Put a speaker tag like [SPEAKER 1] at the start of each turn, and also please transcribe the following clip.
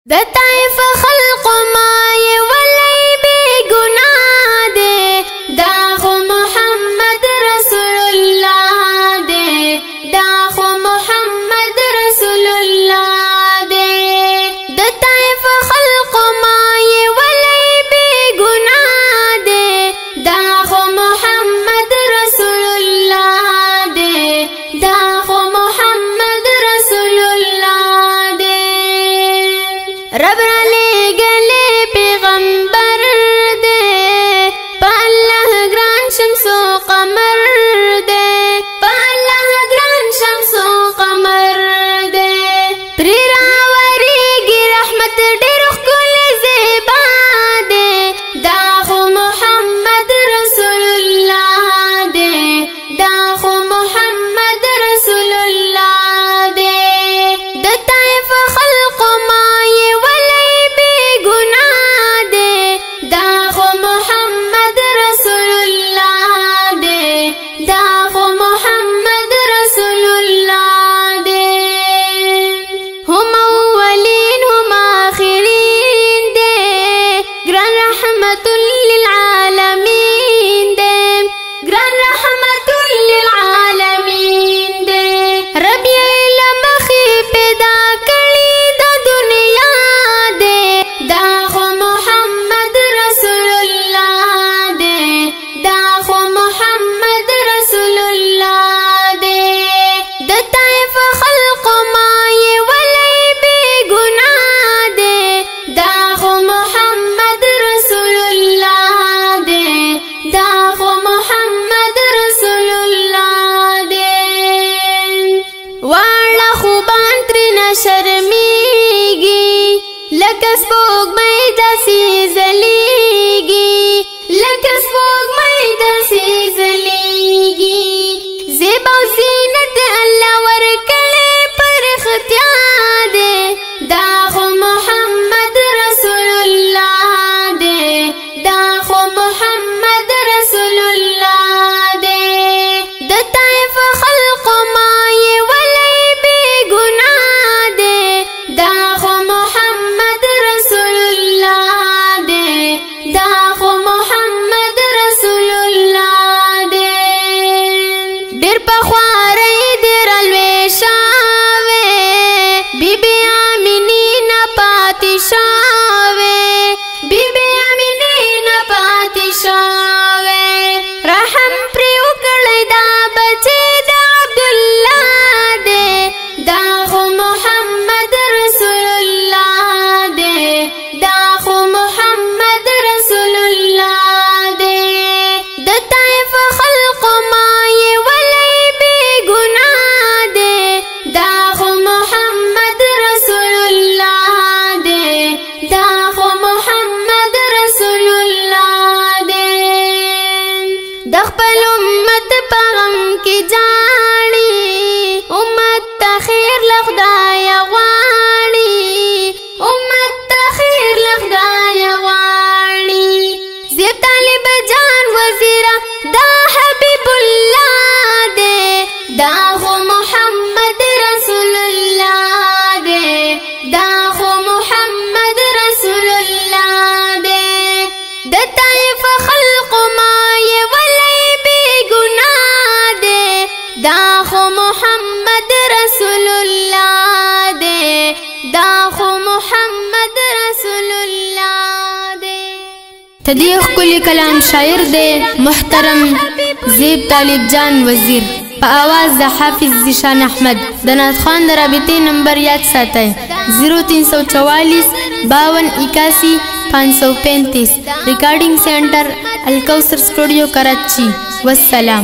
[SPEAKER 1] د طائف خلق ما یې ولی بی گناه دے دا خو محمد رسول الله دے دا خو محمد رسول الله دے د طائف خلق ما یې ولی بی گناه دے دا خو محمد رسول الله دے دا خو محمد رسول الله دے رب را لے گلے پیغمبر دے پا اللہ گران شمس و قمر دے پا اللہ گران شمس و قمر دے تری راوری گی رحمت ڈیر کل زیبا دے دا خو محمد رسول اللہ دے دا خو محمد رسول اللہ دے د طائف خلق ما یہ ولی بی گناہ دے دا خو محمد رسول اللہ دے دا خو محمد رسول اللہ دے هم اولین هم آخرین دے گران رحمت للعالمین دے گران رحمت للعالمین دے رب یہ لمخی پیدا کری دا دنیا دے دا خو محمد رسول اللہ دے دا خو محمد رسول اللہ دے د طائف خلق ما یہ ولی بی گناہ دے دا خو محمد رسول اللہ دے دا خو محمد رسول اللہ دے واړه خوبان ترنه شرمیږي لکه سپوږمۍ داسې ځلیږي لکه سپوږمۍ داسې ځلیږي زیبا او زینت الله ورکړې پر اختیا دے دا خو محمد رسول الله دے دا خو محمد رسول الله دے د طائف خلق ما یہ ولی بی گناہ دے دا خو محمد رسول اللہ دے دا خو محمد رسول اللہ دے ډیر پخواری ډیر الوی شاوے بی بی آمینی نا پاتی شاوے بی بی آمینی نا پاتی شاوے رحم پری اکڑی دا بچے دا عبداللہ دے دا خو محمد رسول اللہ دے دا خو محمد رسول اللہ دے د طائف خلق ما یہ ولی بی گناہ دے دا خو محمد رسول اللہ دے دا خو محمد رسول اللہ دے د خپل امت په غم کې جاړي امت ته خیر له خدایه غواړي امت ته خیر له خدایه غواړي زیب طالب جان وزیره دا حبیب الله دے دا خو محمد رسول اللہ دے دا خو محمد رسول اللہ دے د طائف خلق ما یہ ولی بی گناہ دے دا خو محمد رسول اللہ دے دا خو محمد رسول اللہ دے تدیخ کلی کلام شاعر دے محترم زیب طالب جان وزیر پا آواز دا حافظ زیشان احمد دنات خان دا رابطے نمبر یاد ساتا ہے 0344 52 81 535 ریکارڈنگ سینٹر الکوثر اسٹوڈیو کراچی والسلام